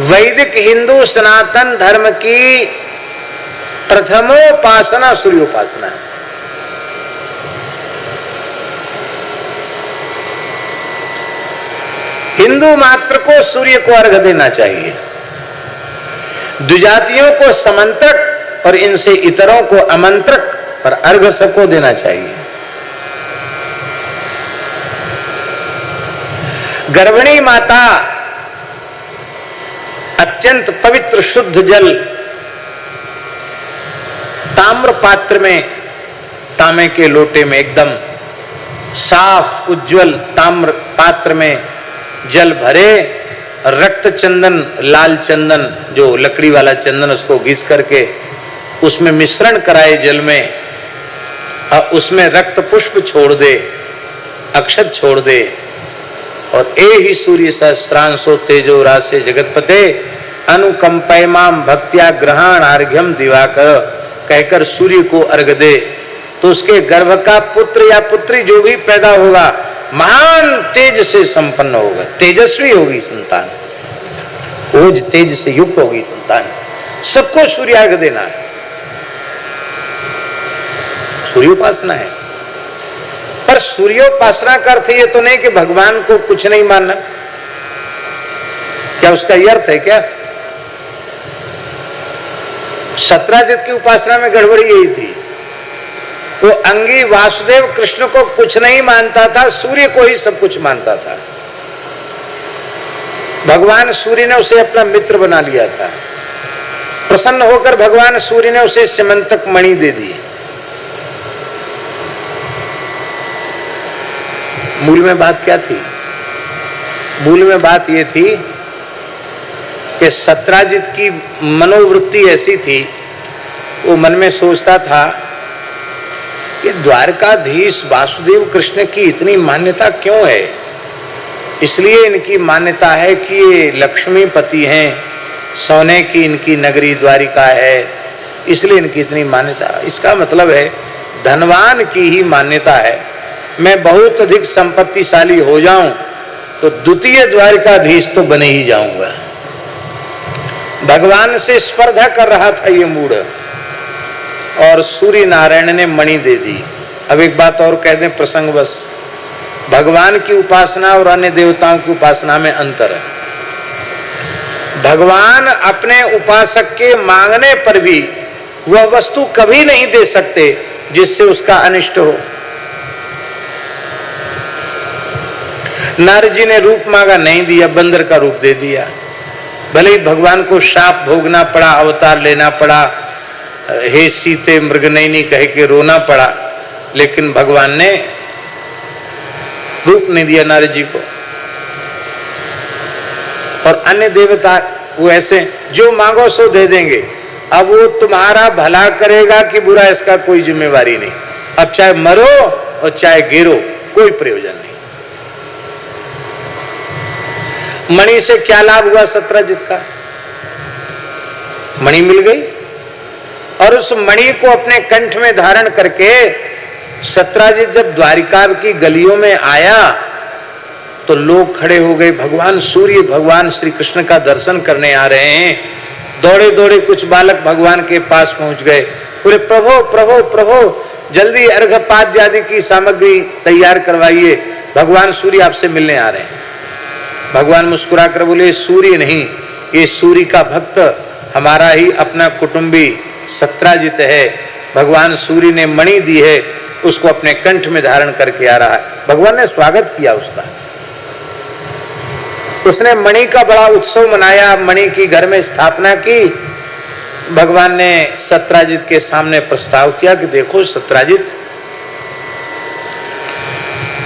वैदिक हिंदू सनातन धर्म की प्रथमोपासना सूर्योपासना है। हिंदू मात्र को सूर्य को अर्घ देना चाहिए, द्विजातियों को समंत्रक और इनसे इतरों को अमंत्रक पर अर्घ सबको देना चाहिए। गर्भिणी माता अत्यंत पवित्र शुद्ध जल ताम्र पात्र में, तांबे के लोटे में एकदम साफ उज्जवल ताम्र पात्र में जल भरे, रक्त चंदन, लाल चंदन जो लकड़ी वाला चंदन, उसको घिस करके उसमें मिश्रण कराए जल में, और उसमें रक्त पुष्प छोड़ दे, अक्षत छोड़ दे, और ए ही सूर्य सहस्रांशो तेजो रासे जगतपते अनुकंपयमाम भक्त्या ग्रहण अर्घ्यम दिवाकर कहकर सूर्य को अर्घ दे, तो उसके गर्भ का पुत्र या पुत्री जो भी पैदा होगा महान तेज से संपन्न होगा, तेजस्वी होगी संतान, ओज तेज से युक्त होगी संतान। सबको सूर्यार्घ देना है, सूर्योपासना है। पर सूर्योपासना का अर्थ ये तो नहीं कि भगवान को कुछ नहीं मानना, क्या उसका ये अर्थ है क्या? सत्राजित की उपासना में गड़बड़ी यही थी, वो अंगी वासुदेव कृष्ण को कुछ नहीं मानता था, सूर्य को ही सब कुछ मानता था। भगवान सूर्य ने उसे अपना मित्र बना लिया था। प्रसन्न होकर भगवान सूर्य ने उसे स्यमंतक मणि दे दी। मूल में बात क्या थी? मूल में बात यह थी कि सत्राजित की मनोवृत्ति ऐसी थी, वो मन में सोचता था कि द्वारकाधीश वासुदेव कृष्ण की इतनी मान्यता क्यों है? इसलिए इनकी मान्यता है कि ये लक्ष्मीपति हैं, सोने की इनकी नगरी द्वारिका है, इसलिए इनकी इतनी मान्यता। इसका मतलब है धनवान की ही मान्यता है। मैं बहुत अधिक संपत्तिशाली हो जाऊं तो द्वितीय द्वारिकाधीश तो बने ही जाऊंगा। भगवान से स्पर्धा कर रहा था ये मूढ़, और सूर्य नारायण ने मणि दे दी। अब एक बात और कह दें प्रसंगवश, भगवान की उपासना और अन्य देवताओं की उपासना में अंतर है। भगवान अपने उपासक के मांगने पर भी वह वस्तु कभी नहीं दे सकते जिससे उसका अनिष्ट हो। नारद जी ने रूप मांगा, नहीं दिया, बंदर का रूप दे दिया। भले ही भगवान को शाप भोगना पड़ा, अवतार लेना पड़ा, हे सीते मृगनयनी कह के रोना पड़ा, लेकिन भगवान ने रूप नहीं दिया नारद जी को। और अन्य देवता वो ऐसे जो मांगो सो दे देंगे। अब वो तुम्हारा भला करेगा कि बुरा, इसका कोई जिम्मेवारी नहीं। अब चाहे मरो और चाहे गिरो, कोई प्रयोजन नहीं। मणि से क्या लाभ हुआ सत्राजित का? मणि मिल गई, और उस मणि को अपने कंठ में धारण करके सत्राजित जब द्वारिका की गलियों में आया तो लोग खड़े हो गए। भगवान सूर्य, भगवान श्री कृष्ण का दर्शन करने आ रहे हैं। दौड़े दौड़े कुछ बालक भगवान के पास पहुंच गए, बोले प्रभु प्रभु प्रभु, जल्दी अर्घपाद्य आदि की सामग्री तैयार करवाइए, भगवान सूर्य आपसे मिलने आ रहे हैं। भगवान मुस्कुराकर बोले, सूर्य नहीं, ये सूर्य का भक्त हमारा ही अपना कुटुंबी सत्राजित है। भगवान सूर्य ने मणि दी है, उसको अपने कंठ में धारण करके आ रहा है। भगवान ने स्वागत किया उसका। उसने मणि का बड़ा उत्सव मनाया, मणि की घर में स्थापना की। भगवान ने सत्राजित के सामने प्रस्ताव किया कि देखो सत्राजित,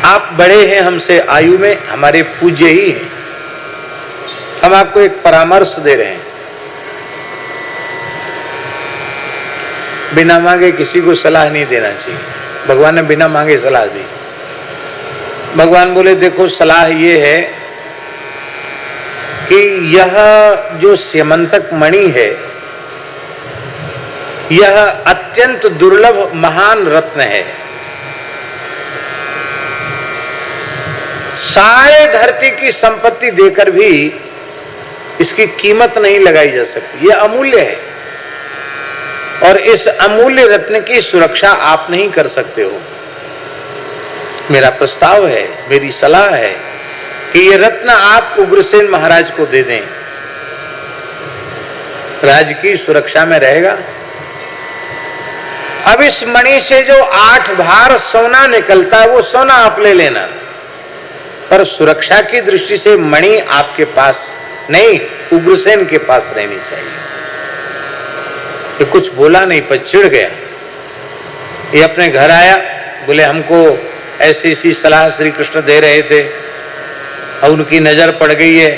आप बड़े हैं हमसे आयु में, हमारे पूज्य ही हैं। हम आपको एक परामर्श दे रहे हैं। बिना मांगे किसी को सलाह नहीं देना चाहिए। भगवान ने बिना मांगे सलाह दी। भगवान बोले, देखो सलाह ये है कि यह जो स्यमंतक मणि है, यह अत्यंत दुर्लभ महान रत्न है। सारे धरती की संपत्ति देकर भी इसकी कीमत नहीं लगाई जा सकती, ये अमूल्य है। और इस अमूल्य रत्न की सुरक्षा आप नहीं कर सकते हो। मेरा प्रस्ताव है, मेरी सलाह है कि ये रत्न आप उग्रसेन महाराज को दे दें, राज की सुरक्षा में रहेगा। अब इस मणि से जो 8 भार सोना निकलता है वो सोना आप ले लेना, पर सुरक्षा की दृष्टि से मणि आपके पास नहीं, उग्रसेन के पास रहनी चाहिए। ये कुछ बोला नहीं पर चिढ़ गया। ये अपने घर आया, बोले हमको ऐसी ऐसी सलाह श्री कृष्ण दे रहे थे और उनकी नजर पड़ गई है,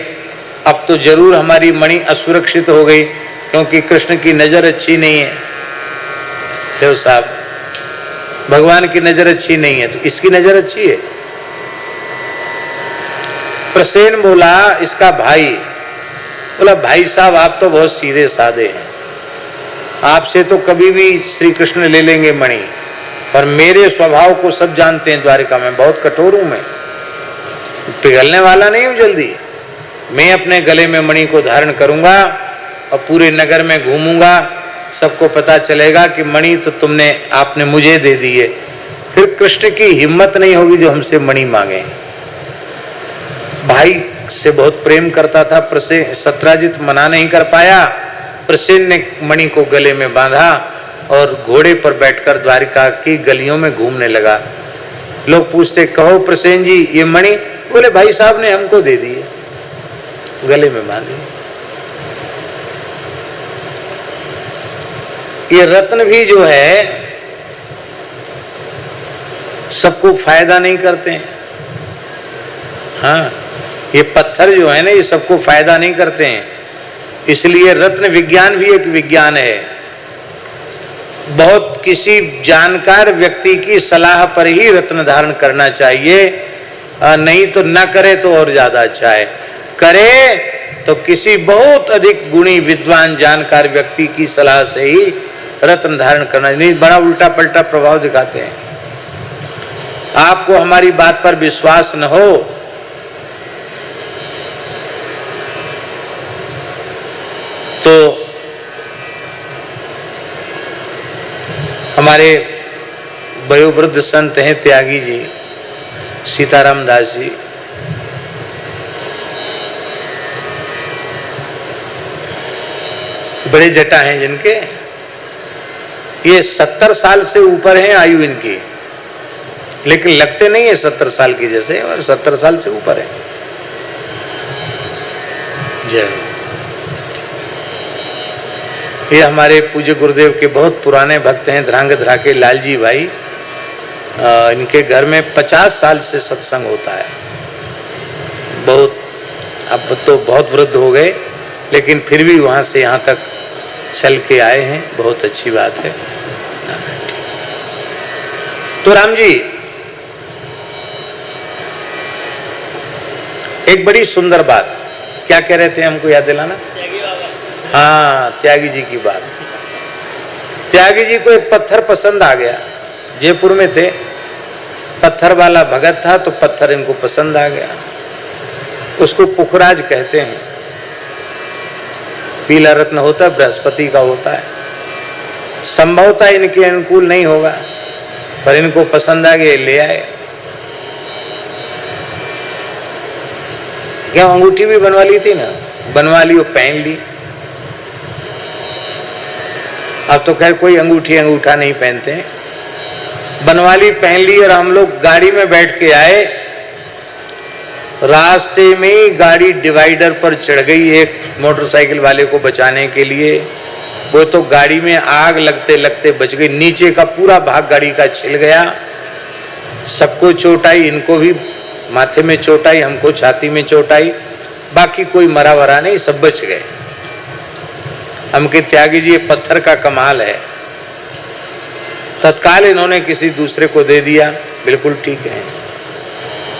अब तो जरूर हमारी मणि असुरक्षित हो गई क्योंकि कृष्ण की नजर अच्छी नहीं है। देव साहब, भगवान की नजर अच्छी नहीं है तो इसकी नजर अच्छी है। प्रसेन बोला, इसका भाई बोला, भाई साहब आप तो बहुत सीधे साधे हैं, आपसे तो कभी भी श्री कृष्ण ले लेंगे मणि, पर मेरे स्वभाव को सब जानते हैं द्वारिका में, बहुत कठोर हूं मैं, पिघलने वाला नहीं हूं जल्दी। मैं अपने गले में मणि को धारण करूंगा और पूरे नगर में घूमूंगा, सबको पता चलेगा कि मणि तो आपने मुझे दे दी है। फिर कृष्ण की हिम्मत नहीं होगी जो हमसे मणि मांगे। भाई से बहुत प्रेम करता था प्रसेन, सत्राजित मना नहीं कर पाया। प्रसेन ने मणि को गले में बांधा और घोड़े पर बैठकर द्वारिका की गलियों में घूमने लगा। लोग पूछते, कहो प्रसेन जी ये मणि? बोले भाई साहब ने हमको दे दी, गले में बांधी। ये रत्न भी जो है सबको फायदा नहीं करते हैं। हाँ, ये पत्थर जो है ना ये सबको फायदा नहीं करते हैं, इसलिए रत्न विज्ञान भी एक विज्ञान है। बहुत किसी जानकार व्यक्ति की सलाह पर ही रत्न धारण करना चाहिए, नहीं तो न करे तो और ज्यादा अच्छा है, करे तो किसी बहुत अधिक गुणी विद्वान जानकार व्यक्ति की सलाह से ही रत्न धारण करना, नहीं बड़ा उल्टा पलटा प्रभाव दिखाते हैं। आपको हमारी बात पर विश्वास न हो तो हमारे वयोवृद्ध संत हैं त्यागी जी, सीताराम दास जी, बड़े जटा हैं जिनके, ये 70 साल से ऊपर हैं आयु इनकी, लेकिन लगते नहीं है 70 साल की जैसे, और 70 साल से ऊपर है। जय। ये हमारे पूज्य गुरुदेव के बहुत पुराने भक्त हैं, ध्रांगध्रा के लालजी भाई। इनके घर में 50 साल से सत्संग होता है। बहुत, अब तो बहुत वृद्ध हो गए, लेकिन फिर भी वहां से यहाँ तक चल के आए हैं, बहुत अच्छी बात है। तो राम जी, एक बड़ी सुंदर बात, क्या कह रहे थे हमको याद दिलाना? हाँ, त्यागी जी की बात। त्यागी जी को एक पत्थर पसंद आ गया, जयपुर में थे, पत्थर वाला भगत था तो पत्थर इनको पसंद आ गया। उसको पुखराज कहते हैं, पीला रत्न होता है, बृहस्पति का होता है। संभवतः इनके अनुकूल नहीं होगा, पर इनको पसंद आ गया, ले आए। क्या अंगूठी भी बनवा ली थी ना, बनवा ली और पहन ली। अब तो खैर कोई अंगूठी अंगूठा नहीं पहनते, बनवा ली, पहन ली। और हम लोग गाड़ी में बैठ के आए, रास्ते में गाड़ी डिवाइडर पर चढ़ गई एक मोटरसाइकिल वाले को बचाने के लिए। वो तो गाड़ी में आग लगते लगते बच गई, नीचे का पूरा भाग गाड़ी का छिल गया। सबको चोट आई, इनको भी माथे में चोट आई, हमको छाती में चोट आई, बाकी कोई मरा वरा नहीं, सब बच गए। हमके त्यागी जी, ये पत्थर का कमाल है। तत्काल इन्होंने किसी दूसरे को दे दिया, बिल्कुल ठीक है।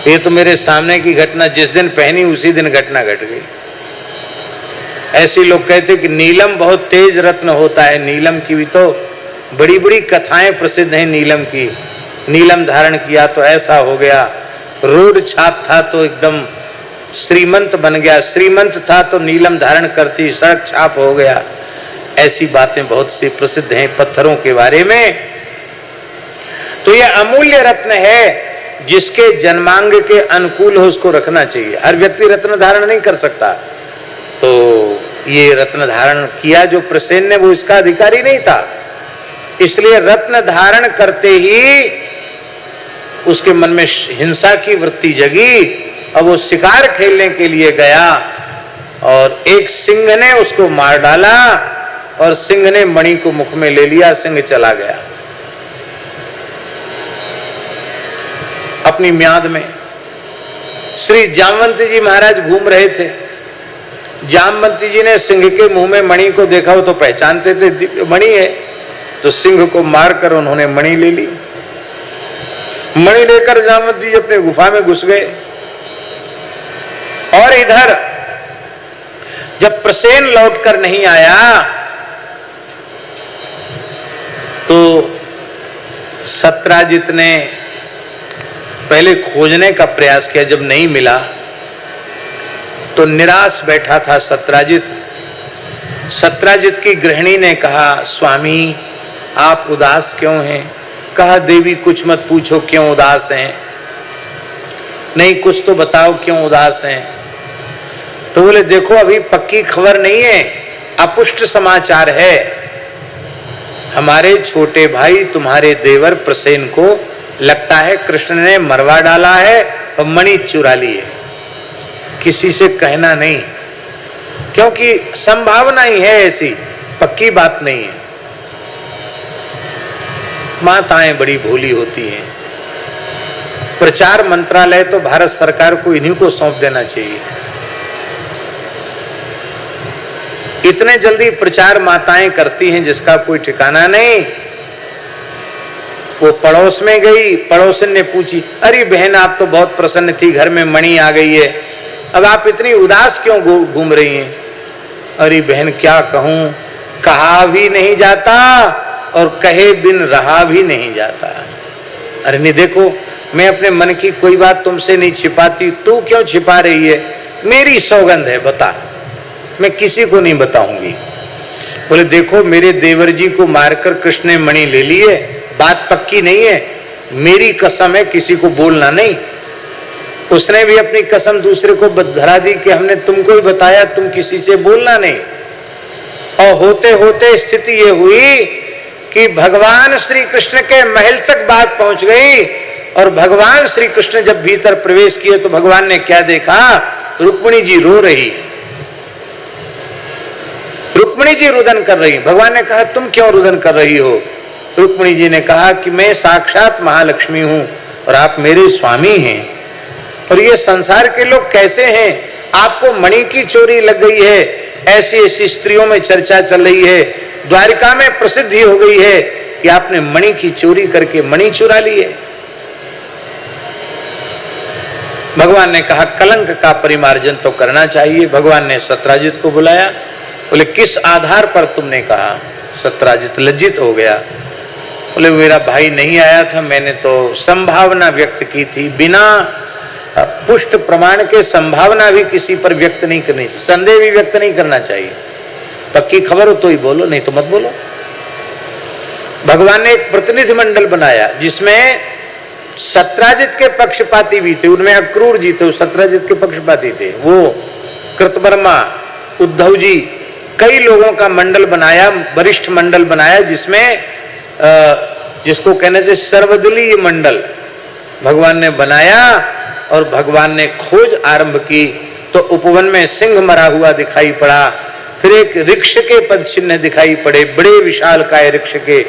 ये तो मेरे सामने की घटना, जिस दिन पहनी उसी दिन घटना घट गई। ऐसे लोग कहते कि नीलम बहुत तेज रत्न होता है, नीलम की भी तो बड़ी बड़ी कथाएं प्रसिद्ध हैं नीलम की। नीलम धारण किया तो ऐसा हो गया, रोड छाप था तो एकदम श्रीमंत बन गया, श्रीमंत था तो नीलम धारण करती, सड़क छाप हो गया। ऐसी बातें बहुत सी प्रसिद्ध हैं पत्थरों के बारे में। तो यह अमूल्य रत्न है, जिसके जन्मांग के अनुकूल हो उसको रखना चाहिए। हर व्यक्ति रत्न धारण नहीं कर सकता। तो ये रत्न धारण किया जो प्रसेन ने, वो इसका अधिकारी नहीं था, इसलिए रत्न धारण करते ही उसके मन में हिंसा की वृत्ति जगी। अब वो शिकार खेलने के लिए गया और एक सिंह ने उसको मार डाला और सिंह ने मणि को मुख में ले लिया, सिंह चला गया। अपनी म्याद में श्री जामवंती जी महाराज घूम रहे थे। जामवंती जी ने सिंह के मुंह में मणि को देखा, वो तो पहचानते थे मणि है, तो सिंह को मारकर उन्होंने मणि ले ली। मणि लेकर जामवंती जी अपने गुफा में घुस गए। और इधर जब प्रसेन लौटकर नहीं आया तो सत्राजित ने पहले खोजने का प्रयास किया। जब नहीं मिला तो निराश बैठा था सत्राजित। सत्राजित की गृहिणी ने कहा, स्वामी आप उदास क्यों हैं? कहा, देवी कुछ मत पूछो, क्यों उदास हैं? नहीं कुछ तो बताओ क्यों उदास हैं? तो बोले देखो अभी पक्की खबर नहीं है, अपुष्ट समाचार है। हमारे छोटे भाई तुम्हारे देवर प्रसेन को लगता है कृष्ण ने मरवा डाला है और मणि चुरा ली है। किसी से कहना नहीं, क्योंकि संभावना ही है, ऐसी पक्की बात नहीं है। माताएं बड़ी भोली होती हैं। प्रचार मंत्रालय तो भारत सरकार को इन्हीं को सौंप देना चाहिए। इतने जल्दी प्रचार माताएं करती हैं जिसका कोई ठिकाना नहीं। वो पड़ोस में गई, पड़ोसन ने पूछी, अरे बहन आप तो बहुत प्रसन्न थी, घर में मणि आ गई है, अब आप इतनी उदास क्यों घूम रही हैं? अरे बहन क्या कहूं, कहा भी नहीं जाता और कहे बिन रहा भी नहीं जाता। अरे नहीं देखो, मैं अपने मन की कोई बात तुमसे नहीं छिपाती, तू क्यों छिपा रही है? मेरी सौगंध है, बता, मैं किसी को नहीं बताऊंगी। बोले देखो मेरे देवर जी को मारकर कृष्ण ने मणि ले ली है, बात पक्की नहीं है, मेरी कसम है किसी को बोलना नहीं। उसने भी अपनी कसम दूसरे को धरा दी कि हमने तुमको ही बताया, तुम किसी से बोलना नहीं। और होते होते स्थिति ये हुई कि भगवान श्री कृष्ण के महल तक बात पहुंच गई। और भगवान श्री कृष्ण जब भीतर प्रवेश किए तो भगवान ने क्या देखा? रुक्मिणी जी रो रही, रुक्मिणी जी रुदन कर रही। भगवान ने कहा तुम क्यों रुदन कर रही हो? रुक्मिणी जी ने कहा कि मैं साक्षात महालक्ष्मी हूं और आप मेरे स्वामी हैं, और ये संसार के लोग कैसे हैं? आपको मणि की चोरी लग गई है, ऐसी ऐसी स्त्रियों में चर्चा चल रही है, द्वारिका में प्रसिद्धि हो गई है कि आपने मणि की चोरी करके मणि चुरा ली है। भगवान ने कहा कलंक का परिमार्जन तो करना चाहिए। भगवान ने सत्राजित को बुलाया। बोले किस आधार पर तुमने कहा? सत्राजित लज्जित हो गया। बोले मेरा भाई नहीं आया था, मैंने तो संभावना व्यक्त की थी, बिना पुष्ट प्रमाण के संभावना भी किसी पर व्यक्त नहीं करनी चाहिए, संदेह भी व्यक्त नहीं करना चाहिए। पक्की खबर हो तो ही बोलो, नहीं तो मत बोलो। भगवान ने एक प्रतिनिधि मंडल बनाया जिसमें सत्राजित के पक्षपाती भी थे, उनमें अक्रूर जी थे, सत्राजित के पक्षपाती थे, वो कृतवर्मा, उद्धव जी, कई लोगों का मंडल बनाया, वरिष्ठ मंडल बनाया, जिसमें जिसको कहने से सर्वदलीय मंडल भगवान ने बनाया। और भगवान ने खोज आरंभ की तो उपवन में सिंह मरा हुआ दिखाई पड़ा, फिर एक वृक्ष के पद चिन्ह दिखाई पड़े, बड़े विशाल काय वृक्ष के।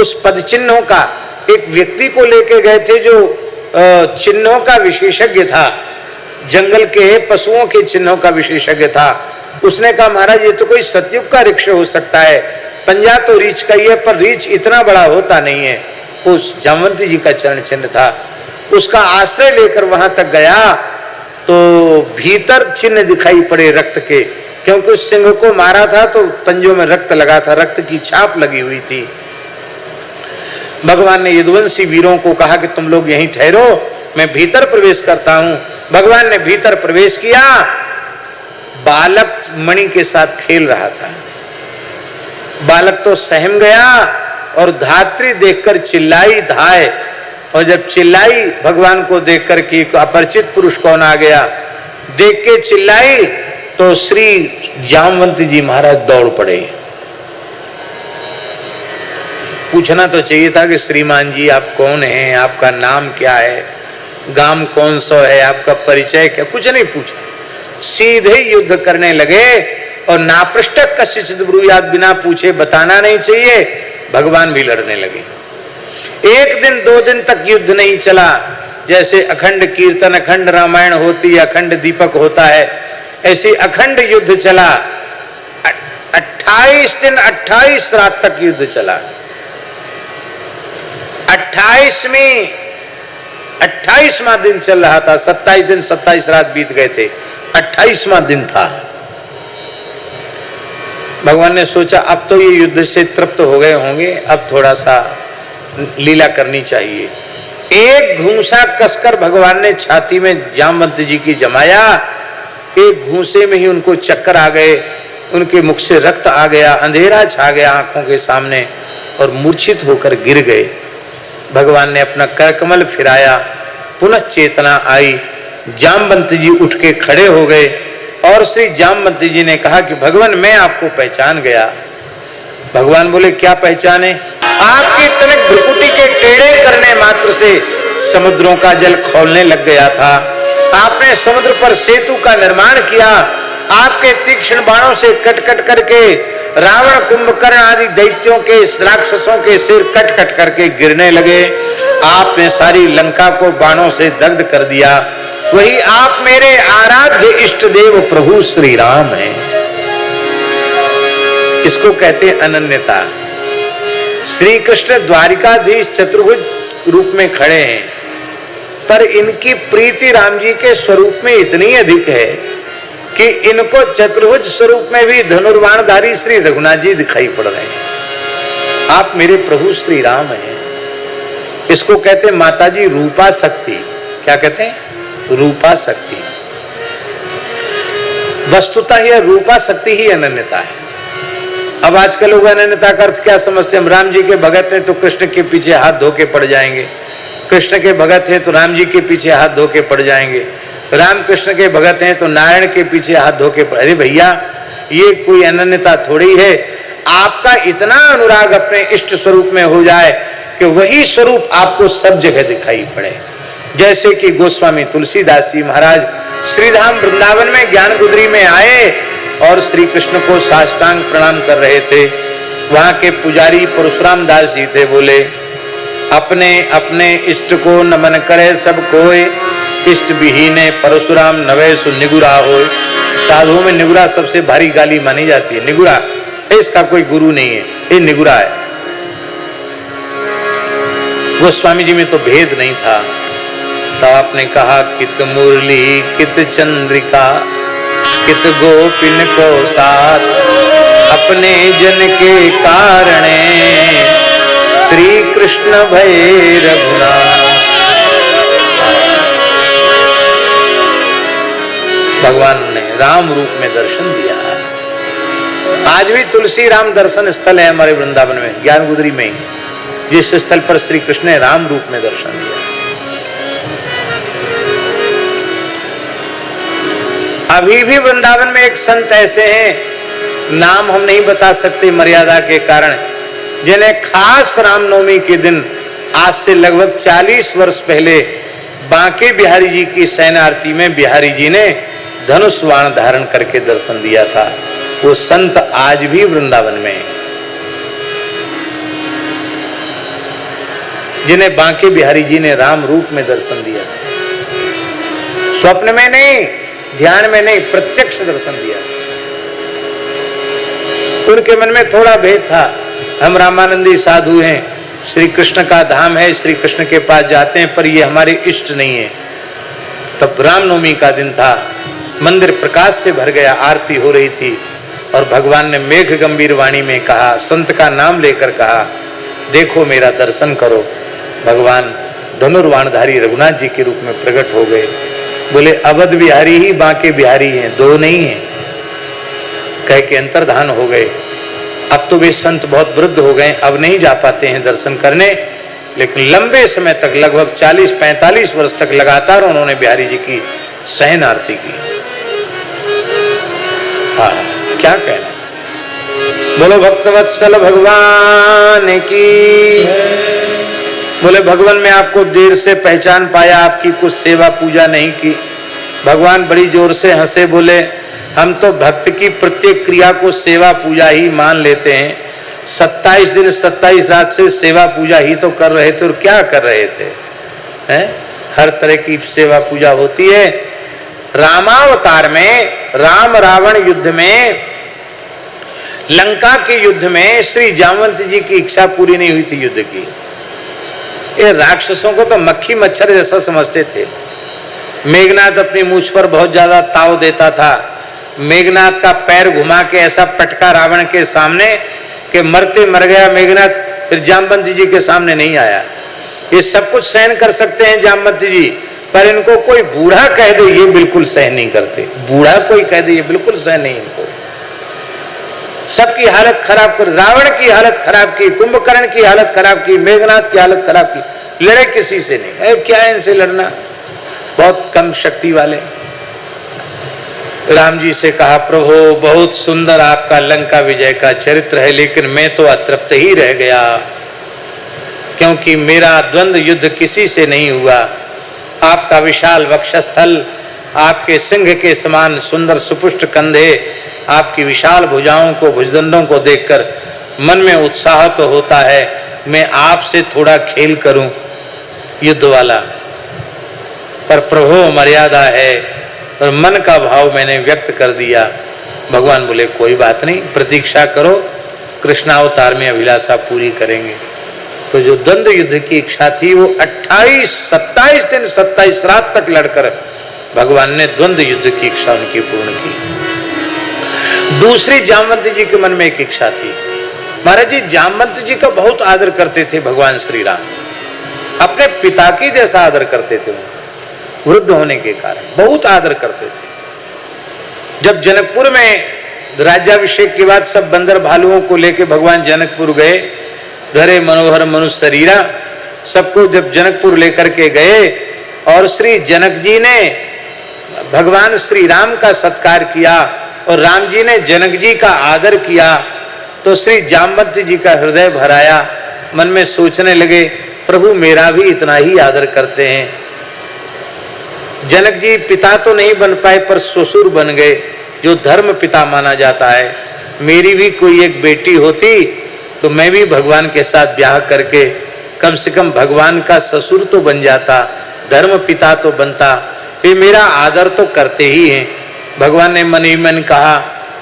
उस पद चिन्हों का एक व्यक्ति को लेके गए थे जो चिन्हों का विशेषज्ञ था, जंगल के पशुओं के चिन्हों का विशेषज्ञ था। उसने कहा महाराज ये तो कोई सतयुग का वृक्ष हो सकता है, पंजा तो रीछ का ही है पर रीछ इतना बड़ा होता नहीं है। उस जामवंती जी का चरण चिन्ह था, उसका आश्रय लेकर वहां तक गया तो भीतर चिन्ह दिखाई पड़े रक्त के, क्योंकि उस सिंह को मारा था तो पंजों में रक्त लगा था, रक्त की छाप लगी हुई थी। भगवान ने यदुवंशी वीरों को कहा कि तुम लोग यहीं ठहरो, मैं भीतर प्रवेश करता हूं। भगवान ने भीतर प्रवेश किया, बालक मणि के साथ खेल रहा था। बालक तो सहम गया और धात्री देखकर चिल्लाई धाय, और जब चिल्लाई भगवान को देखकर कि अपरिचित पुरुष कौन आ गया, देख के चिल्लाई तो श्री जामवंत जी महाराज दौड़ पड़े। पूछना तो चाहिए था कि श्रीमान जी आप कौन हैं, आपका नाम क्या है, गांव कौन सा है, आपका परिचय क्या, कुछ नहीं पूछा, सीधे युद्ध करने लगे। और नापृष्टक कश्चित् ब्रूयात्, बिना पूछे बताना नहीं चाहिए, भगवान भी लड़ने लगे। एक दिन 2 दिन तक युद्ध नहीं चला, जैसे अखंड कीर्तन अखंड रामायण होती है, अखंड दीपक होता है, ऐसे अखंड युद्ध चला। 28 दिन 28 रात तक युद्ध चला। 28वां दिन चल रहा था, 27 दिन 27 रात बीत गए थे, 28वां दिन था। भगवान ने सोचा अब तो ये युद्ध से तृप्त हो गए होंगे, अब थोड़ा सा लीला करनी चाहिए। एक घूंसा कसकर भगवान ने छाती में जामवंत जी की जमाया, एक घूंसे में ही उनको चक्कर आ गए, उनके मुख से रक्त आ गया, अंधेरा छा गया आंखों के सामने और मूर्छित होकर गिर गए। भगवान ने अपना करकमल फिराया, पुनः चेतना आई, जामवंत जी उठ के खड़े हो गए और श्री जामवंत जी ने कहा कि भगवान मैं आपको पहचान गया। भगवान बोले क्या पहचाने? आपकी तनिक भ्रुकुटी के टेढ़े करने मात्र से समुद्रों का जल खौलने लग गया था। आपने समुद्र पर सेतु का निर्माण किया, आपके तीक्ष्ण बाणों से कट कट करके रावण कुंभकर्ण आदि दैत्यों के राक्षसों के सिर कट कट करके गिरने लगे। आपने सारी लंका को बाणों से दग्ध कर दिया। वही आप मेरे आराध्य इष्ट देव प्रभु श्री राम हैं। इसको कहते हैं अनन्यता। श्री कृष्ण द्वारिकाधीश चतुर्भुज रूप में खड़े हैं, पर इनकी प्रीति राम जी के स्वरूप में इतनी अधिक है कि इनको चतुर्भुज स्वरूप में भी धनुर्बाणधारी श्री रघुनाथ जी दिखाई पड़ रहे हैं। आप मेरे प्रभु श्री राम हैं। इसको कहते हैं माता जी रूपा शक्ति। क्या कहते हैं? रूपा शक्ति। वस्तुतः यह रूपा शक्ति ही अनन्यता है। अब आजकल लोग अनन्यता का अर्थ क्या समझते हैं? हम राम जी के भगत हैं तो कृष्ण के पीछे हाथ धो के पड़ जाएंगे, कृष्ण के भगत हैं तो राम जी के पीछे हाथ धो के पड़ जाएंगे, राम कृष्ण के भगत हैं तो नारायण के पीछे हाथ धो के पड़। अरे भैया, ये कोई अनन्यता थोड़ी है। आपका इतना अनुराग अपने इष्ट स्वरूप में हो जाए कि वही स्वरूप आपको सब जगह दिखाई पड़े। जैसे कि गोस्वामी तुलसीदास जी महाराज श्रीधाम वृंदावन में ज्ञान गुदरी में आए और श्री कृष्ण को साष्टांग प्रणाम कर रहे थे। वहां के पुजारी परशुराम दास जी थे, बोले अपने अपने इष्ट को नमन करे सब कोई, इष्ट विहीने परशुराम नवे सु निगुरा होय। साधुओं में निगुरा सबसे भारी गाली मानी जाती है। निगुरा, इसका कोई गुरु नहीं है, ये निगुरा है। गोस्वामी जी में तो भेद नहीं था। तो आपने कहा कित मुरली कित चंद्रिका कित गोपिन को साथ, अपने जन के कारणे श्री कृष्ण भय रघुनाथ। भगवान ने राम रूप में दर्शन दिया। आज भी तुलसी राम दर्शन स्थल है हमारे वृंदावन में, ज्ञान गुदरी में, जिस स्थल पर श्री कृष्ण ने राम रूप में दर्शन दिया। अभी भी वृंदावन में एक संत ऐसे हैं, नाम हम नहीं बता सकते मर्यादा के कारण, जिन्हें खास रामनवमी के दिन आज से लगभग 40 वर्ष पहले बांके बिहारी जी की शयन आरती में बिहारी जी ने धनुष बाण धारण करके दर्शन दिया था। वो संत आज भी वृंदावन में है, जिन्हें बांके बिहारी जी ने राम रूप में दर्शन दिया था। स्वप्न में नहीं, ध्यान में नहीं, प्रत्यक्ष दर्शन दिया। उनके मन में थोड़ा भेद था, हम रामानंदी साधु हैं, श्री कृष्ण का धाम है, श्री कृष्ण के पास जाते हैं, पर ये हमारे इष्ट नहीं है। तब रामनवमी का दिन था, मंदिर प्रकाश से भर गया, आरती हो रही थी और भगवान ने मेघ गंभीर वाणी में कहा, संत का नाम लेकर कहा, देखो मेरा दर्शन करो। भगवान धनुर्वाणधारी रघुनाथ जी के रूप में प्रकट हो गए। बोले अवध बिहारी ही बांके बिहारी हैं, दो नहीं हैं, कह के अंतर्धान हो गए। अब तो वे संत बहुत वृद्ध हो गए, अब नहीं जा पाते हैं दर्शन करने, लेकिन लंबे समय तक लगभग 40-45 वर्ष तक लगातार उन्होंने बिहारी जी की सहन आरती की। हाँ, क्या कहना। बोलो भक्तवत्सल भगवान की। बोले भगवान मैं आपको देर से पहचान पाया, आपकी कुछ सेवा पूजा नहीं की। भगवान बड़ी जोर से हंसे, बोले हम तो भक्त की प्रत्येक क्रिया को सेवा पूजा ही मान लेते हैं। 27 दिन 27 रात से सेवा पूजा ही तो कर रहे थे, और क्या कर रहे थे? हैं? हर तरह की सेवा पूजा होती है। रामावतार में, राम रावण युद्ध में, लंका के युद्ध में श्री जामवंत जी की इच्छा पूरी नहीं हुई थी युद्ध की। ये राक्षसों को तो मक्खी मच्छर जैसा समझते थे। मेघनाथ अपनी मूछ पर बहुत ज्यादा ताव देता था। मेघनाथ का पैर घुमा के ऐसा पटका रावण के सामने कि मरते मर गया मेघनाथ, फिर जामवंत जी के सामने नहीं आया। ये सब कुछ सहन कर सकते हैं जामवंत जी, पर इनको कोई बूढ़ा कह दे ये बिल्कुल सहन नहीं करते। बूढ़ा कोई कह दे ये बिल्कुल सहन नहीं इनको। सबकी हालत खराब कर, रावण की हालत खराब की, कुंभकर्ण की हालत खराब की, मेघनाथ की हालत खराब की, लड़े किसी से नहीं। क्या है इनसे लड़ना, बहुत कम शक्ति वाले। राम जी से कहा प्रभु बहुत सुंदर आपका लंका विजय का चरित्र है, लेकिन मैं तो अतृप्त ही रह गया, क्योंकि मेरा द्वंद्व युद्ध किसी से नहीं हुआ। आपका विशाल वक्षस्थल, आपके सिंह के समान सुंदर सुपुष्ट कंधे, आपकी विशाल भुजाओं को, भुजदंडों को देखकर मन में उत्साह तो होता है, मैं आपसे थोड़ा खेल करूं युद्ध वाला, पर प्रभु मर्यादा है, और मन का भाव मैंने व्यक्त कर दिया। भगवान बोले कोई बात नहीं, प्रतीक्षा करो, कृष्णावतार में अभिलाषा पूरी करेंगे। तो जो द्वंद्व युद्ध की इच्छा थी वो 27 दिन 27 रात तक लड़कर भगवान ने द्वंद्व युद्ध की इच्छा उनकी पूर्ण की। दूसरी जामवंत जी के मन में एक इच्छा थी। महाराज जी जामवंत जी का बहुत आदर करते थे भगवान श्री राम, अपने पिता की जैसा आदर करते थे। उनका वृद्ध होने के कारण बहुत आदर करते थे। जब जनकपुर में राज्याभिषेक के बाद सब बंदर भालुओं को लेकर भगवान जनकपुर गए, धरे मनोहर मनुष्य शरीरा, सबको जब जनकपुर लेकर के गए और श्री जनक जी ने भगवान श्री राम का सत्कार किया और राम जी ने जनक जी का आदर किया, तो श्री जामवंत जी का हृदय भराया। मन में सोचने लगे प्रभु मेरा भी इतना ही आदर करते हैं। जनक जी पिता तो नहीं बन पाए पर ससुर बन गए, जो धर्म पिता माना जाता है। मेरी भी कोई एक बेटी होती तो मैं भी भगवान के साथ ब्याह करके कम से कम भगवान का ससुर तो बन जाता, धर्म पिता तो बनता, फिर मेरा आदर तो करते ही हैं। भगवान ने मन ही मन कहा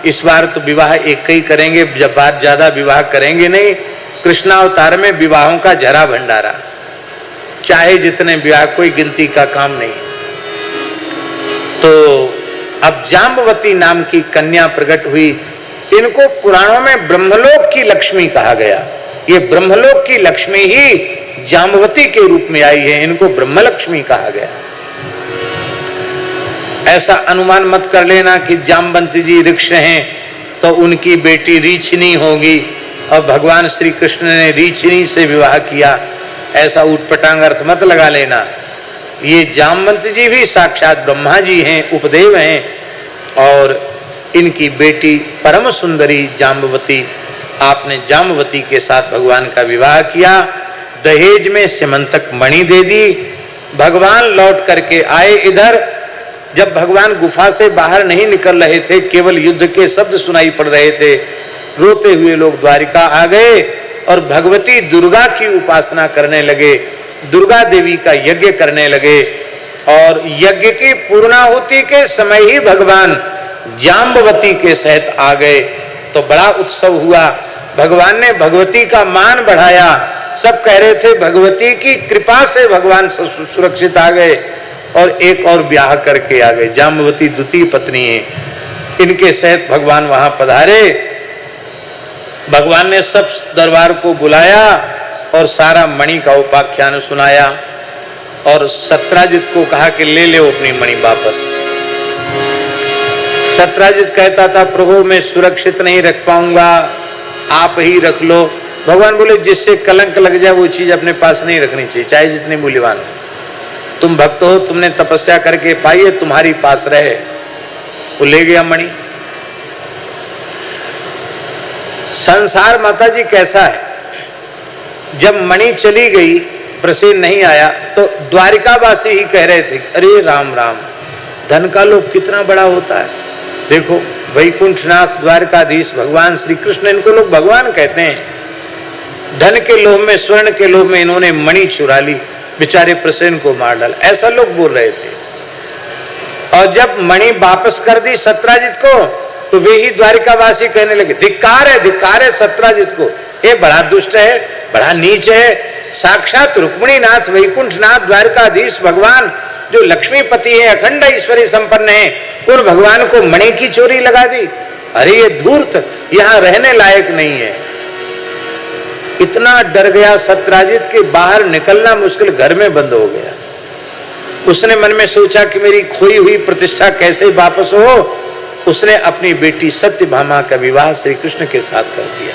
इस बार तो विवाह एक ही करेंगे, जब बात ज्यादा विवाह करेंगे नहीं। कृष्णावतार में विवाहों का जरा भंडारा, चाहे जितने विवाह, कोई गिनती का काम नहीं। तो अब जाम्बवती नाम की कन्या प्रकट हुई। इनको पुराणों में ब्रह्मलोक की लक्ष्मी कहा गया। ये ब्रह्मलोक की लक्ष्मी ही जाम्बवती के रूप में आई है, इनको ब्रह्मलक्ष्मी कहा गया। ऐसा अनुमान मत कर लेना कि जाम्बवंत जी ऋक्ष हैं तो उनकी बेटी रीछिनी होगी और भगवान श्री कृष्ण ने रीछिनी से विवाह किया, ऐसा ऊटपटांग अर्थ मत लगा लेना। ये जाम्बवंत जी भी साक्षात ब्रह्मा जी हैं, उपदेव हैं, और इनकी बेटी परम सुंदरी जाम्बवती, आपने जाम्बवती के साथ भगवान का विवाह किया, दहेज में सिमंतक मणि दे दी। भगवान लौट करके आए इधर, जब भगवान गुफा से बाहर नहीं निकल रहे थे, केवल युद्ध के शब्द सुनाई पड़ रहे थे, रोते हुए लोग द्वारिका आ गए और भगवती दुर्गा की उपासना करने लगे, दुर्गा देवी का यज्ञ करने लगे। और यज्ञ की पूर्णाहुति के समय ही भगवान जाम्बवती के सहित आ गए, तो बड़ा उत्सव हुआ। भगवान ने भगवती का मान बढ़ाया। सब कह रहे थे भगवती की कृपा से भगवान सुरक्षित आ गए, और एक और ब्याह करके आ गए। जाम्बवती द्वितीय पत्नी है, इनके सहित भगवान वहां पधारे। भगवान ने सब दरबार को बुलाया और सारा मणि का उपाख्यान सुनाया। और सत्राजित को कहा कि ले ले अपनी मणि वापस। सत्राजित कहता था प्रभु मैं सुरक्षित नहीं रख पाऊंगा, आप ही रख लो। भगवान बोले जिससे कलंक लग जाए वो चीज अपने पास नहीं रखनी चाहिए, चाहे जितनी मूल्यवान हो। तुम भक्त हो, तुमने तपस्या करके पाई है, तुम्हारी पास रहे। वो ले गया मणि। संसार माता जी कैसा है, जब मणि चली गई, प्रसेन नहीं आया, तो द्वारिकावासी ही कह रहे थे अरे राम राम, धन का लोभ कितना बड़ा होता है। देखो वैकुंठनाथ द्वारकाधीश भगवान श्री कृष्ण, इनको लोग भगवान कहते हैं। धन के लोभ में, स्वर्ण के लोभ में इन्होंने मणि चुरा ली, बेचारे प्रसेन को मार डाला, ऐसा लोग बोल रहे थे। और जब मणि वापस कर दी सत्राजित को, तो वे ही द्वारिकावासी कहने लगे धिक्कार है सत्राजित को, ये बड़ा दुष्ट है, बड़ा नीच है। साक्षात रुक्मिणी नाथ वैकुंठनाथ द्वारकाधीश भगवान जो लक्ष्मीपति है, अखंड ईश्वरी संपन्न है, उन भगवान को मणि की चोरी लगा दी। अरे ये धूर्त, यहां रहने लायक नहीं है। इतना डर गया सत्राजित के बाहर निकलना मुश्किल, घर में बंद हो गया। उसने मन में सोचा कि मेरी खोई हुई प्रतिष्ठा कैसे वापस हो। उसने अपनी बेटी सत्यभामा का विवाह श्री कृष्ण के साथ कर दिया।